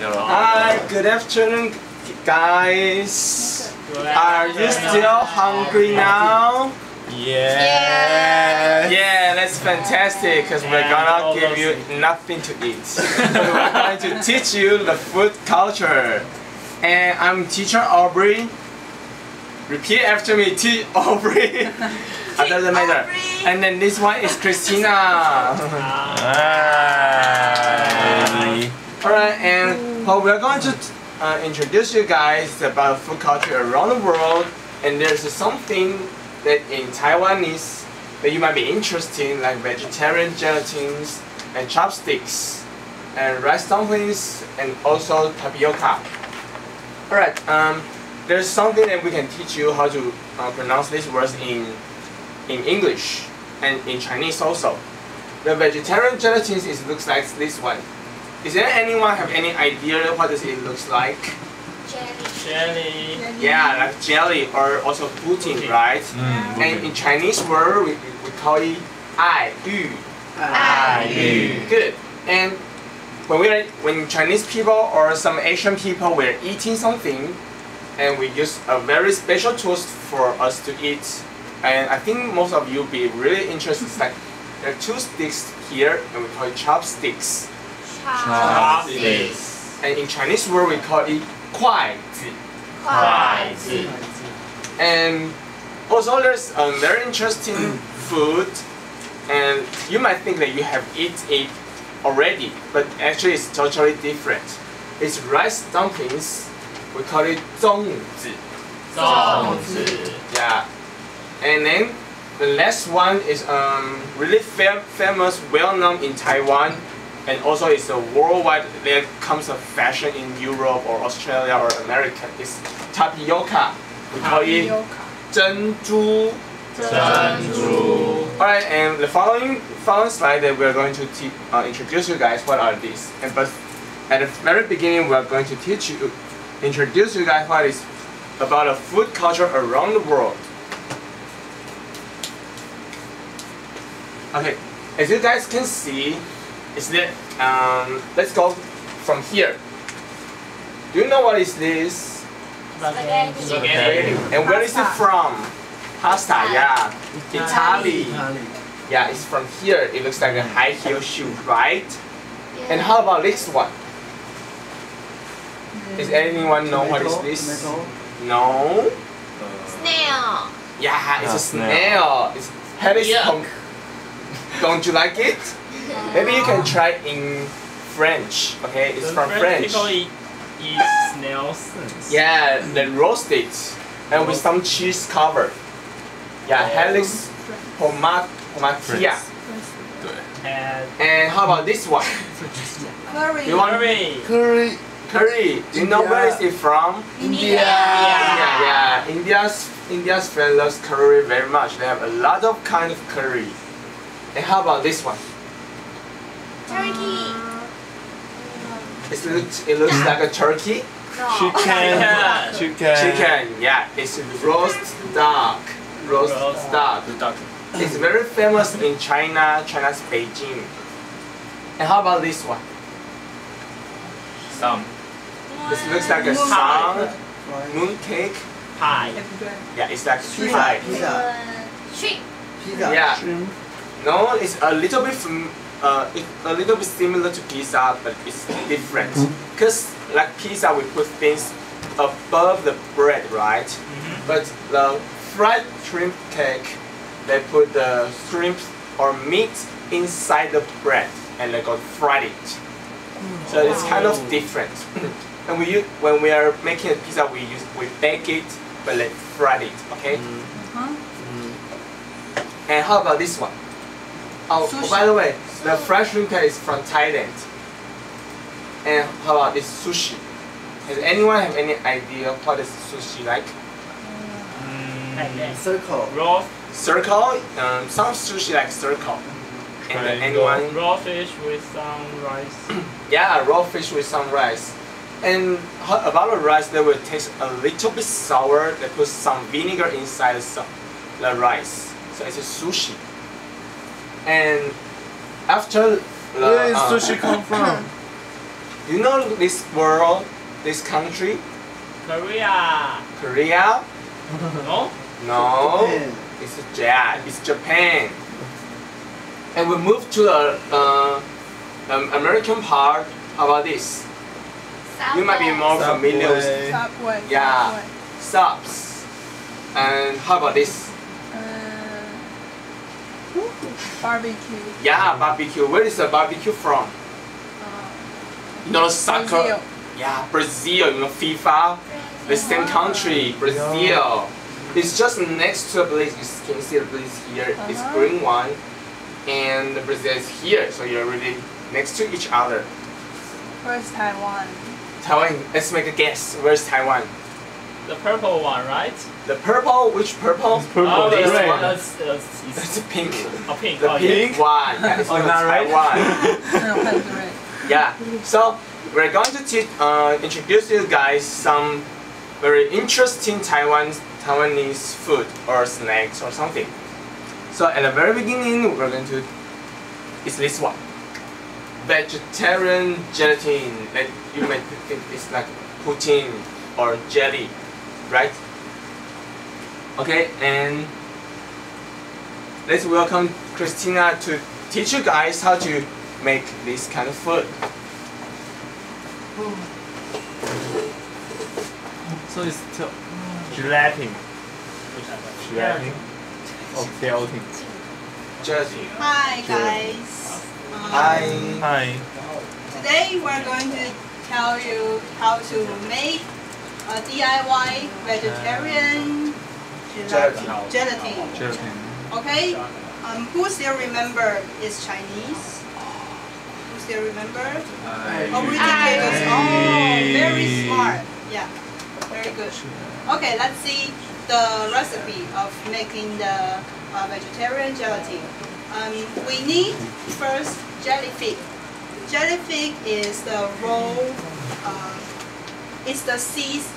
Hi, good afternoon, guys. Are you still hungry now? Yeah. Yeah, that's fantastic because we're gonna give you nothing to eat. We're going to teach you the food culture. And I'm teacher Aubrey. Repeat after me, Aubrey. Doesn't matter. And then this one is Christina. Hi. Alright, and we're going to introduce you guys about food culture around the world. And there's something that in Taiwanese that you might be interested in, like vegetarian gelatins and chopsticks and rice dumplings and also tapioca. Alright, there's something that we can teach you how to pronounce these words in English and in Chinese also. The vegetarian gelatins looks like this one. Is there anyone have any idea what does it looks like? Jelly. Yeah, like jelly or also pudding, right? And in Chinese word we call it ai yu. Good. And when Chinese people or some Asian people were eating something, and we use a very special tools for us to eat. And I think most of you be really interested. Like there are two sticks here, and we call it chopsticks. Chopsticks. And in Chinese word we call it 筷子. And also there's a very interesting food, and you might think that you have eaten it already, but actually it's totally different. It's rice dumplings. We call it 粽子. Yeah. And then the last one is really famous, well known in Taiwan, and also it's a worldwide. There comes a fashion in Europe or Australia or America. It's tapioca. We call it 珍珠. Alright, and the following slide that we're going to introduce you guys what are these. But at the very beginning we're going to introduce you guys what is about a food culture around the world. Okay, as you guys can see, is that let's go from here. Do you know what is this? Spaghetti. And where is it from? Pasta, yeah. Italy. Yeah, it's from here. It looks like a high heel shoe, right? And how about this one? Does anyone know what is this? No? Snail. Yeah, it's a snail. It's heavy. Don't you like it? Maybe you can try in French. Okay, it's from French. People eat snails. Yeah, then roast it and with some cheese cover. Yeah, helix pomatia. And how about this one? Curry. You want curry? Do you know where is it from? India. Yeah. India's friend loves curry very much. They have a lot of kind of curry. And how about this one? Turkey. It looks like a turkey. Chicken. Yeah, it's roast duck. It's very famous in China's Beijing. And how about this one? This looks like a moon cake. Pie. Yeah, it's like pie. Shrimp. Yeah. No, it's a little bit similar to pizza, but it's different. Because like pizza, we put things above the bread, right? But the fried shrimp cake, they put the shrimp or meat inside the bread and they fried it. So it's kind of different. And when we are making a pizza, we bake it, but let's fry it. Okay. And how about this one? Oh, by the way, the fried shrimp cake is from Thailand. And how about this sushi? Does anyone have any idea what is sushi like? Circle. Circle? Some sushi like circle. And anyone? Raw fish with some rice. Yeah, raw fish with some rice. And about the rice, they will taste a little bit sour. They put some vinegar inside the rice. So it's a sushi. And after where is sushi come from? Do you know this world, this country? Korea. Korea? No? No. It's Japan. And we move to the American part. How about this? You might be more familiar with Subway. Yeah. subs. And how about this? Barbecue. Yeah, barbecue. Where is the barbecue from? You know, soccer. Brazil. Yeah, Brazil. You know, FIFA. The same country, Brazil. It's just next to the place. You can see the place here. It's green one, and the Brazil is here. So you're really next to each other. Where's Taiwan? Taiwan. Let's make a guess. Where's Taiwan? The purple one, right? The purple. Which purple? Oh, this the one. That's That's the pink. a pink. The Oh, pink one. Yeah, it's from not right? Taiwan. No, that's red. Yeah. So we're going to introduce you guys some very interesting Taiwanese food or snacks or something. So at the very beginning, we're going to. It's this one. Vegetarian gelatin. That you might think it's like pudding or jelly, right? Okay, and let's welcome Christina to teach you guys how to make this kind of food. So it's gelatin. Gelatin. Oh, gelatin. Gelatin. Hi guys. Hi. Hi. Today we're going to tell you how to make a DIY vegetarian Gelatin. gelatin. Gelatin. Okay. Who still remember is Chinese? Who still remember? Aubrey dictators. Oh, very smart. Yeah, very good. Okay, let's see the recipe of making the vegetarian gelatin. We need first jellyfish. Jellyfish is the raw, it's the seeds,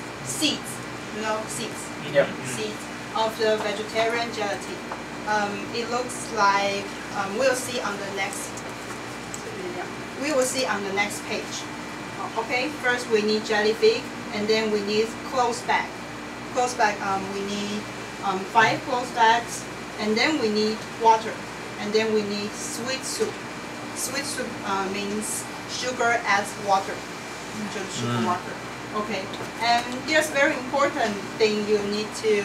you know, seeds of the vegetarian gelatin. It looks like we'll see on the next. We will see on the next page. Okay, first we need jellyfish, and then we need clothes bag. Clothes bag, we need 5 clothes bags, and then we need water, and then we need sweet soup. Sweet soup means sugar as water, just sugar water. Okay, and there's very important thing you need to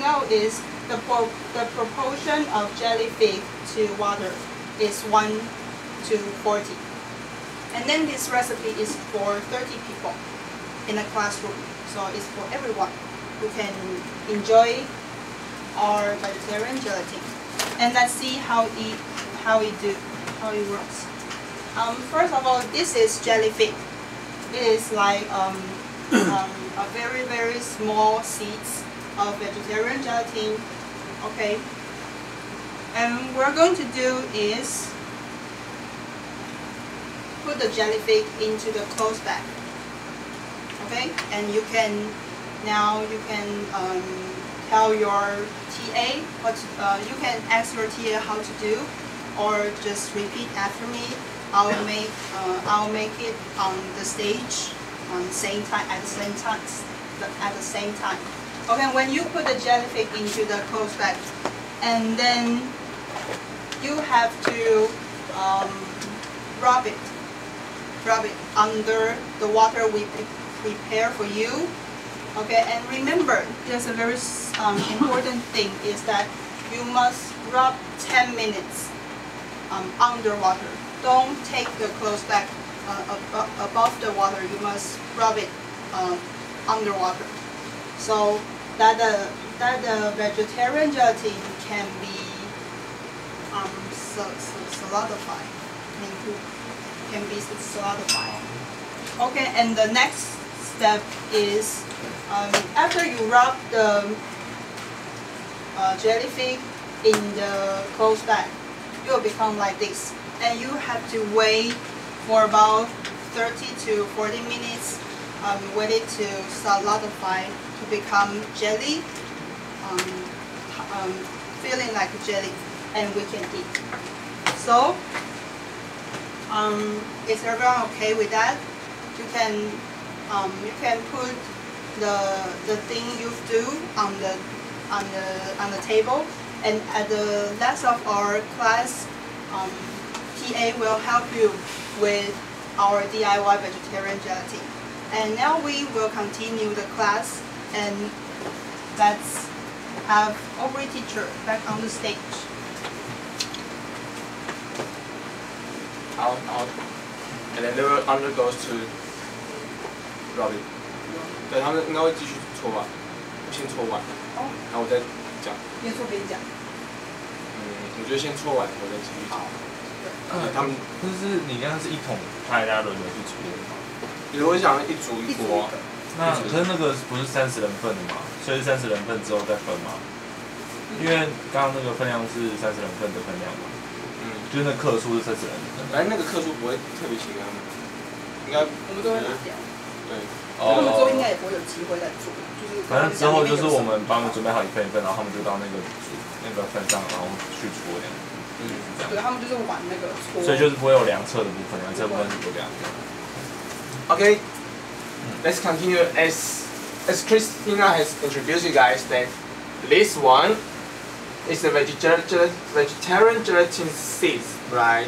know is the proportion of jellyfish to water is 1 to 40. And then this recipe is for 30 people in a classroom, so it's for everyone who can enjoy our vegetarian gelatin. And let's see how it works. First of all, this is jellyfish. It is like a very small seeds of vegetarian gelatin. Okay. And what we're going to do is put the jellyfish into the clothes bag. Okay, and you can tell your TA what you can ask your TA how to do, or just repeat after me. I'll make it on the stage at the same time. Okay, when you put the jellyfish into the clothes bag, and then you have to rub it under the water we prepare for you. Okay, and remember, there's a very important thing is that you must rub 10 minutes underwater. Don't take the clothes bag above the water. You must rub it underwater, so that the vegetarian gelatin can be solidified. Can be solidified. Okay, and the next step is after you rub the jellyfish in the clothes bag, it will become like this, and you have to wait for about 30 to 40 minutes. Wait it to solidify to become jelly, feeling like jelly, and we can eat. So Is everyone okay with that? You can put the thing you do on the table, and at the last of our class, PA will help you with our DIY vegetarian gelatin. And now we will continue the class, and let's have Aubrey teacher back on the stage. Out, and then they will undergoes to Robbie. 对，他们应该会继续搓吧，先搓完，然后我再讲。边说边讲。我觉得先搓完，我再继续讲。他们就是你刚刚是一桶，大家轮流去搓吗？比如我想一组一锅，那可是那个不是30人份的嘛？所以是30人份之后再分嘛？因为刚刚那个分量是30人份的分量嘛。就是那克数是30人份。反正那个克数不会特别写给他们，应该我们都会拿掉。对。他们之后应该也不会有机会再做，就是反正之后就是我们帮他们准备好一份一份，然后他们就到那个份上，然后去搓这样。对，他们就是玩那个搓。所以就是不会有量测的部分，量测部分是不量的。Okay, let's continue. As Christina has introduced you guys, that this one is the vegetarian gelatin seeds, right?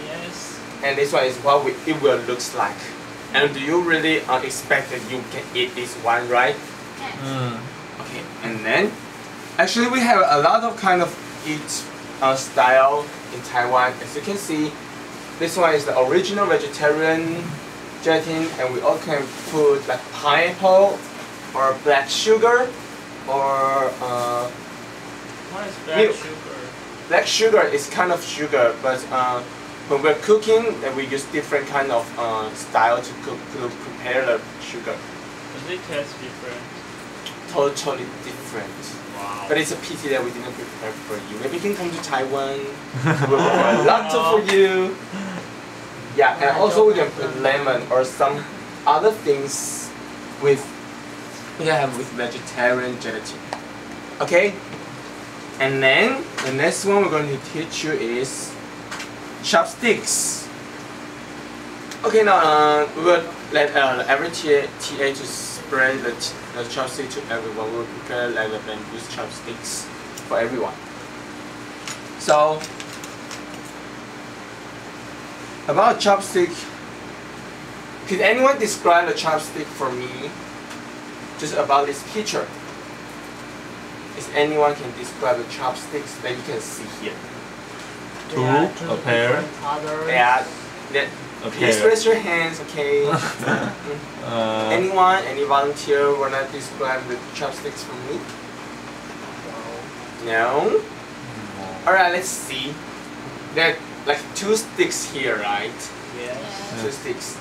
Yes. And this one is what it will looks like. And do you really expect that you can eat this one, right? Okay, and then actually we have a lot of kind of eat style in Taiwan. As you can see, this one is the original vegetarian gelatin, and we all can put like pineapple or black sugar or What is black milk. sugar? Black sugar is kind of sugar, but when we're cooking, we use different kind of style to cook to prepare the sugar. Does it taste different? Totally different. Wow. But it's a pity that we didn't prepare for you. Maybe you can come to Taiwan. We'll prepare a lot for you. Yeah, and also we can put lemon or some other things we can have with vegetarian gelatin. Okay? And then the next one we're going to teach you is chopsticks. Okay, now we will let every TA to spread the chopstick to everyone. We will prepare like the bamboo chopsticks for everyone. So, about chopstick, could anyone describe the chopstick for me? Just about this picture. If anyone can describe the chopsticks that you can see here. Two, a pair. Yeah. Please pair. raise your hands, okay? Anyone? Any volunteer wanna describe the chopsticks for me? No? Alright, let's see. There are like 2 sticks here, right? Yes. 2 sticks.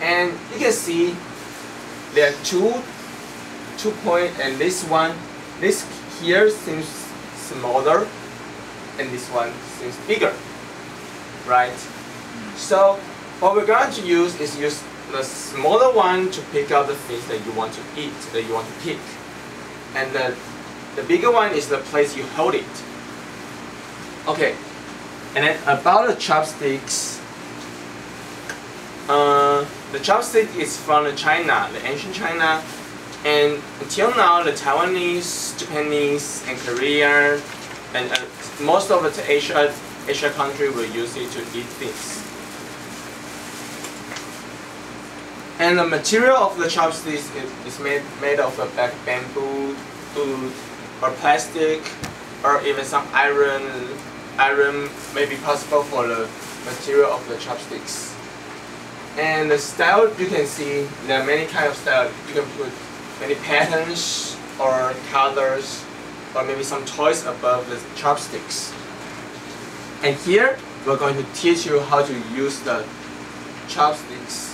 And you can see there are two points, and this here seems smaller and this one seems bigger, right? So what we're going to use is use the smaller one to pick out the things that you want to eat, that you want to pick. And the bigger one is the place you hold it. Okay, and then about the chopsticks, the chopstick is from China, the ancient China. And until now, the Taiwanese, Japanese, and Korean, and most of the Asia country will use it to eat things. And the material of the chopsticks is made of like bamboo, wood, or plastic, or even some iron. Iron may be possible for the material of the chopsticks. And the style you can see, there are many kinds of styles. You can put many patterns or colors or maybe some toys above the chopsticks. And here we're going to teach you how to use the chopsticks.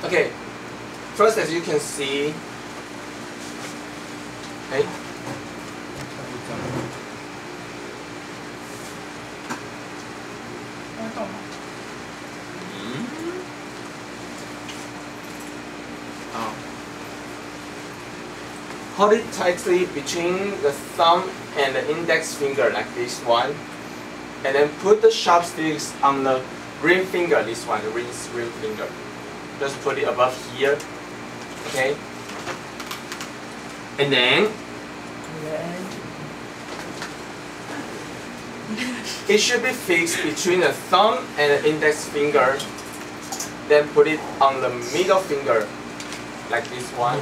Okay, first as you can see, okay. Hold it tightly between the thumb and the index finger like this one, and then put the chopsticks on the ring finger, this one, the ring finger. Just put it above here, okay? And then it should be fixed between the thumb and the index finger. Then put it on the middle finger, like this one.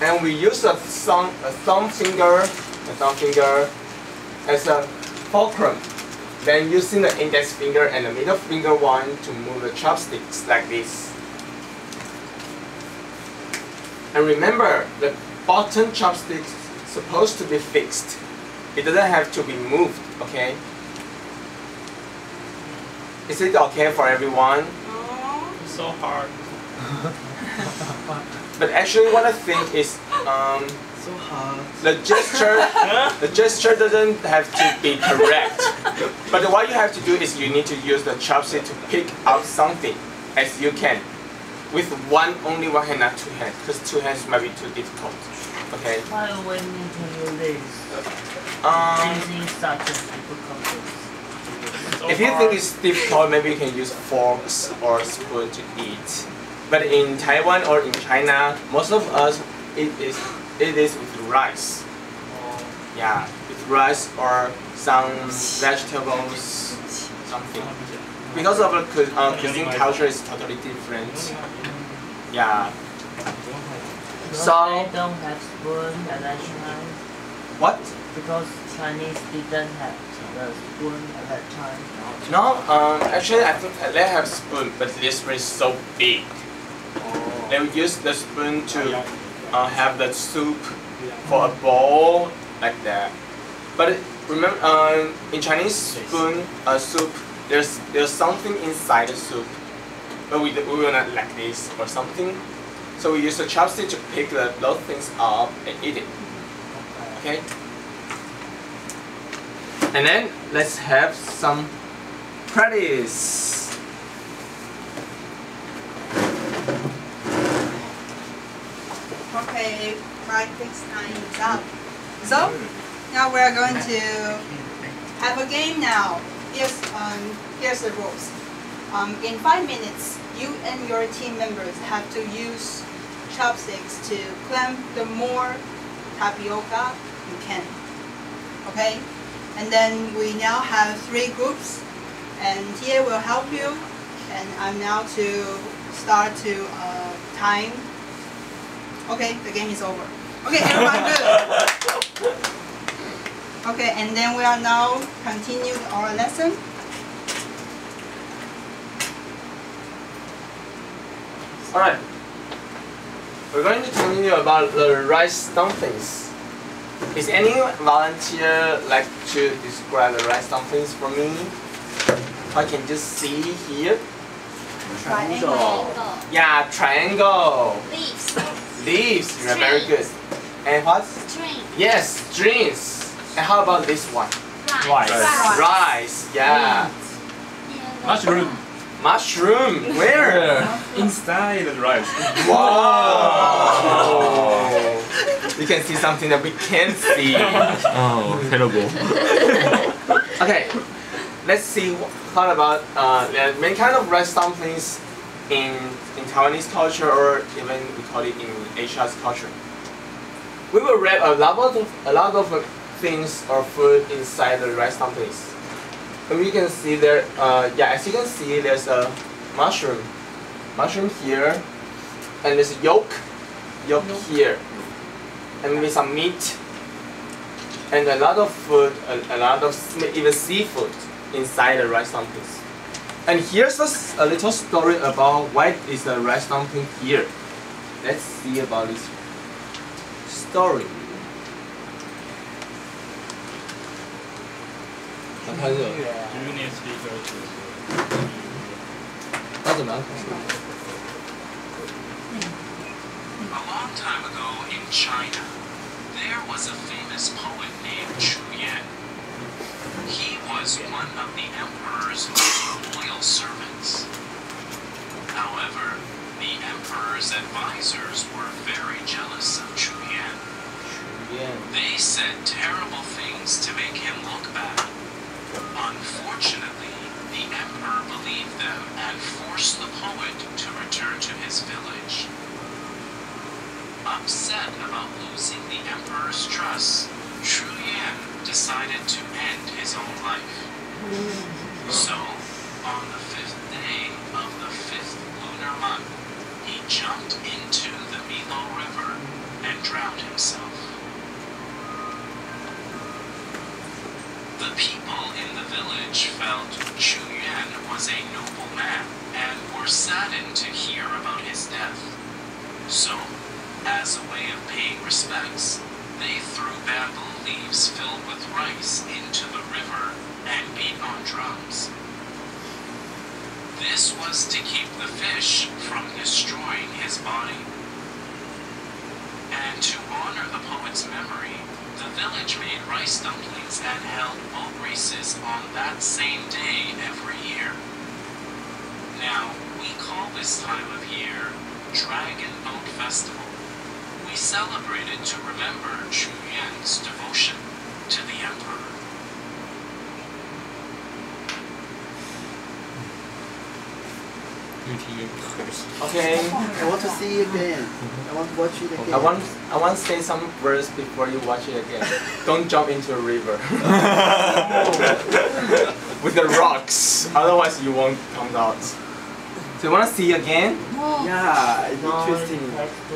And we use the thumb finger as a fulcrum. Then using the index finger and the middle finger one to move the chopsticks like this. And remember, the bottom chopsticks supposed to be fixed. It doesn't have to be moved, okay? Is it okay for everyone? It's so hard. But actually what I think is So hard. the gesture doesn't have to be correct. But what you have to do is you need to use the chopstick to pick out something as you can. With only one hand, not two hands, because two hands might be too difficult. Okay? Why do we need to use this? Using such a difficult. If you think it's difficult, maybe you can use forks or spoon to eat. But in Taiwan or in China, most of us it is with rice. Yeah, with rice or some vegetables, something. Because of the cuisine culture is totally different. Yeah. Because So they don't have spoon at that time. what? Because Chinese didn't have the spoon at that time. No, actually I think they have spoon, but this one is so big. They would use the spoon to have the soup for a bowl like that. But remember, in Chinese spoon soup, there's something inside the soup, but we will not like this or something. So we use a chopstick to pick those things up and eat it. Okay. And then let's have some practice. Okay, practice time is up. So now we are going to have a game now. Here's the rules. In 5 minutes, you and your team members have to use chopsticks to clamp the more tapioca you can. Okay? And then we now have 3 groups, and Tia will help you. And I'm now to start to time. Okay, the game is over. Okay, everyone good. Okay, and then we are now continue our lesson. Alright. We're going to continue about the rice dumplings. Is any volunteer like to describe the rice dumplings for me? I can just see here. Triangle. Yeah, triangle. Leaves. Leaves. You're very good. And what? String. Yes, strings. And how about this one? Rice. Rice. Yeah. Mushroom. Mushroom. Where? Inside the rice. Wow. You can see something that we can't see. Oh, terrible. Okay. Let's see what about there are many kind of rice dumplings in Taiwanese culture, or even we call it in Asia's culture. We will wrap a lot of things or food inside the rice dumplings. And we can see there, as you can see, there's a mushroom here, and there's a yolk here, and maybe some meat, and a lot of food, a lot of even seafood inside the rice dumplings. And here's a little story about why is the rice dumpling here. Let's see about this story. Do you need speaker to? A long time ago in China, there was a famous poet named Chu Yan. He was one of the emperor's loyal servants. However, The emperor's advisors were very jealous of Chu Yan. They said terrible things to make him look bad. Unfortunately, the emperor believed them and forced the poet to return to his village. Upset about losing the emperor's trust, Chu Yan decided to end his own life. So, on the 5th day of the 5th lunar month, he jumped into the Milo River and drowned himself. The people in the village felt Chu Yan was a noble man and were saddened to hear about his death. So, as a way of paying respects, they threw bamboo leaves filled with rice into the river and beat on drums. This was to keep the fish from destroying his body. And to honor the poet's memory, the village made rice dumplings and held boat races on that same day every year. Now, we call this time of year Dragon Boat Festival. We celebrate it to remember Chu Yan's devotion to the emperor. Okay. I want to see it again. I want to watch it again. I want to say some words before you watch it again. Don't jump into a river with the rocks, otherwise you won't come out. So you want to see again? Yeah, it's interesting.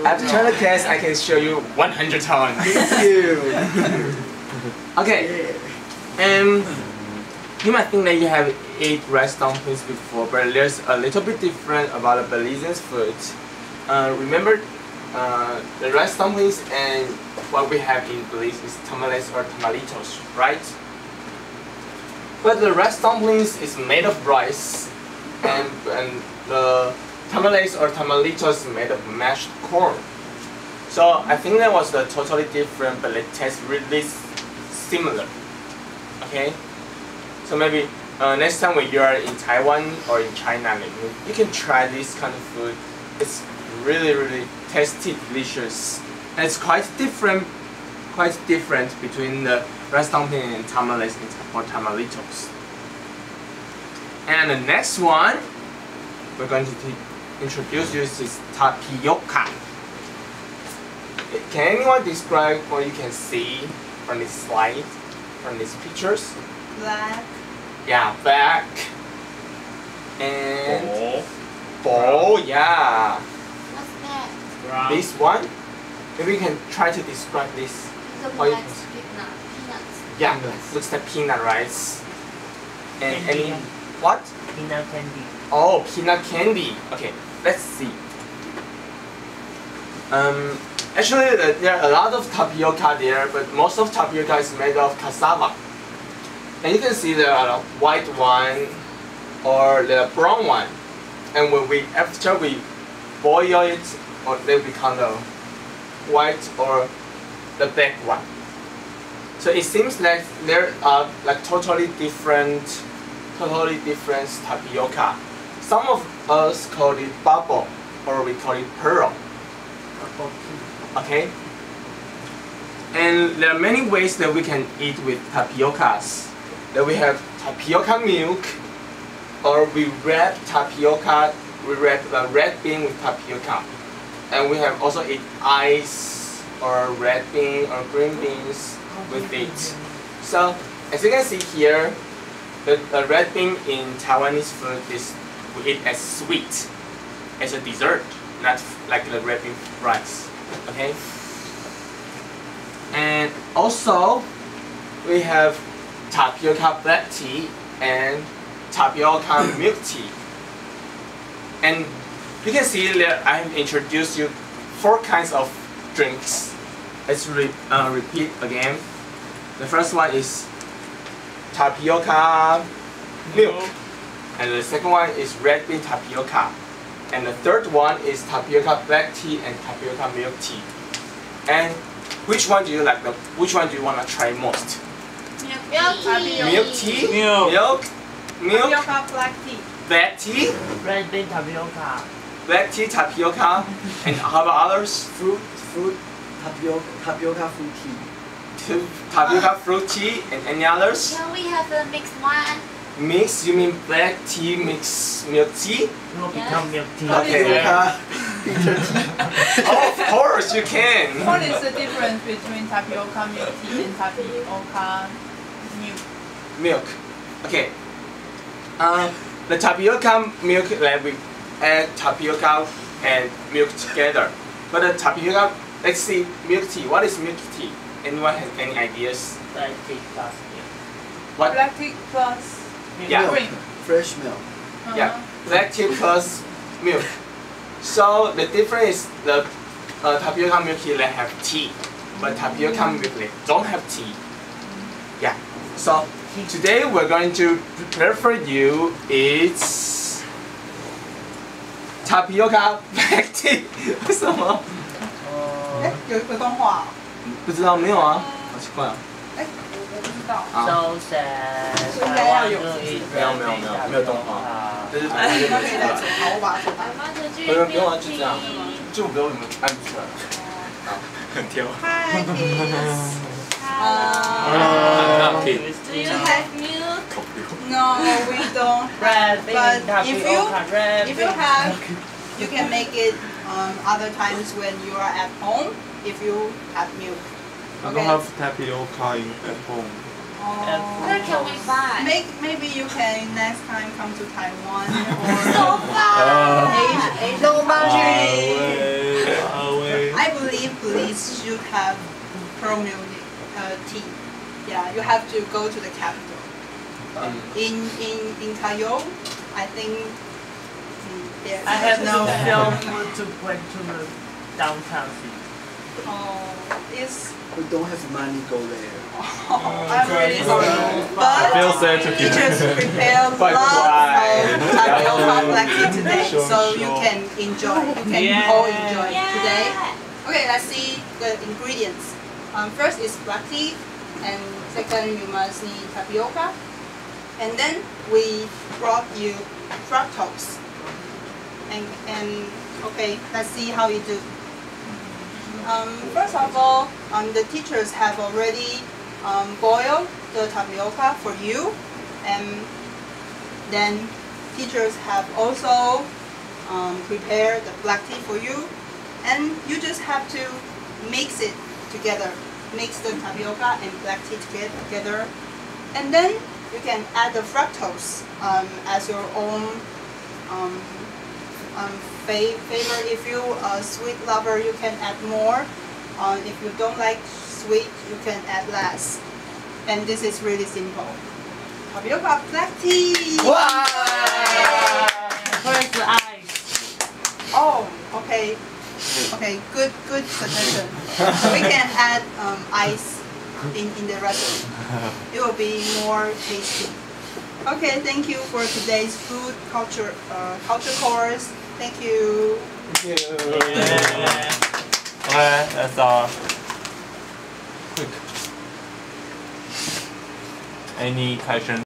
After the test, I can show you 100 times. Thank you. Okay. You might think that you have ate rice dumplings before, but there's a little bit different about the Belizean food. Remember, the rice dumplings and what we have in Belize is tamales or tamalitos, right? But the rice dumplings is made of rice, and the tamales or tamalitos is made of mashed corn. So I think that was totally different, but it tastes really similar. Okay. So maybe next time when you are in Taiwan or in China, you can try this kind of food. It's really tasty, delicious, and it's quite different between the rice dumpling and tamales or tamalitos. And the next one we're going to introduce you is tapioca. Can anyone describe what you can see from this slide, from these pictures? Black. Yeah, black. And ball, yeah. What's that? Brown. This one, maybe you can try to describe this. The How you black can- peanuts. Yeah, looks like peanut rice. And Candy. any what? Peanut candy. Oh, peanut candy. Okay, let's see. Actually, there are a lot of tapioca there, but most of tapioca is made of cassava. And you can see there are a white one or the brown one. And after we boil it, or they become the white or the black one. So it seems like there are like totally different tapioca. Some of us call it bubble, or we call it pearl. Okay. And there are many ways that we can eat with tapiocas. That we have tapioca milk, or we wrap tapioca. We wrap the red bean with tapioca, and we have also eat ice or red bean or green beans with it. So as you can see here, the red bean in Taiwanese food is we eat as sweet, as a dessert, not like the red bean rice. Okay. And also we have tapioca black tea and tapioca milk tea. And you can see that I have introduced you 4 kinds of drinks. Let's repeat again. The first one is tapioca milk, and the second one is red bean tapioca, and the third one is tapioca black tea and tapioca milk tea. And which one do you like? Which one do you want to try most? Milk tea. Milk tea? Milk. Milk? Tapioca black tea. Black tea? Red bean tapioca. black tea, tapioca, and how about others? Fruit, tapioca fruit tea. Tapioca fruit tea, and any others? Can we have a mixed one? Mix? You mean black tea mix milk tea? It will become milk tea. Okay. Tapioca bitter tea. Oh, of course you can. What is the difference between tapioca milk tea and tapioca milk? Milk. Okay. The tapioca milk, like we add tapioca and milk together. But the tapioca, let's see, milk tea. What is milk tea? Anyone have any ideas? Black tea plus milk. What? Black tea plus Yeah. cream. Fresh milk. Yeah, black tea plus milk. So the difference is the tapioca milk tea they have tea, but tapioca milk they don't have tea. Yeah. So today we're going to prepare for you it's tapioca black tea. 为什么？哎，有动画哦？不知道，没有啊，好奇怪啊。哎，我不知道。啊， So sad. 应该要有没有动画，这是哎，它可以再做，好，我把它做大。不用啊，就这样，就不用你们按出来了。好，很挑。Hi kids. Do you have milk? No, we don't. Red, But if you have, you can make it other times when you are at home. If you have milk. I don't have tapioca at home. Where can we buy? Maybe you can next time come to Taiwan So or far. Asian No boundary. Away. I believe police should have pearl milk tea. Yeah, you have to go to the capital. In Taiwan, I think there I have no no film to went to the downtown city. It's We don't have money go there. I'm really sorry, I feel but sad to hear. teachers prepare But lots why? of tapioca black tea today, Sure, so you sure. can enjoy. You can all enjoy today. Okay, let's see the ingredients. First is black tea, and second you must need tapioca, and then we brought you fructose. And okay, let's see how you do. First of all, the teachers have already boiled the tapioca for you, and then teachers have also prepared the black tea for you, and you just have to mix it together. Mix the tapioca and black tea together, and then you can add the fructose as your own favor. If you are a sweet lover, you can add more. If you don't like sweet, you can add less. And this is really simple. Tapioca black tea. Wow! Where's the ice? Oh, okay. Okay, good suggestion. We can add ice in the recipe. It will be more tasty. Okay, thank you for today's food culture course. Thank you. Thank you. Yeah. Okay, that's all. Quick. Any questions?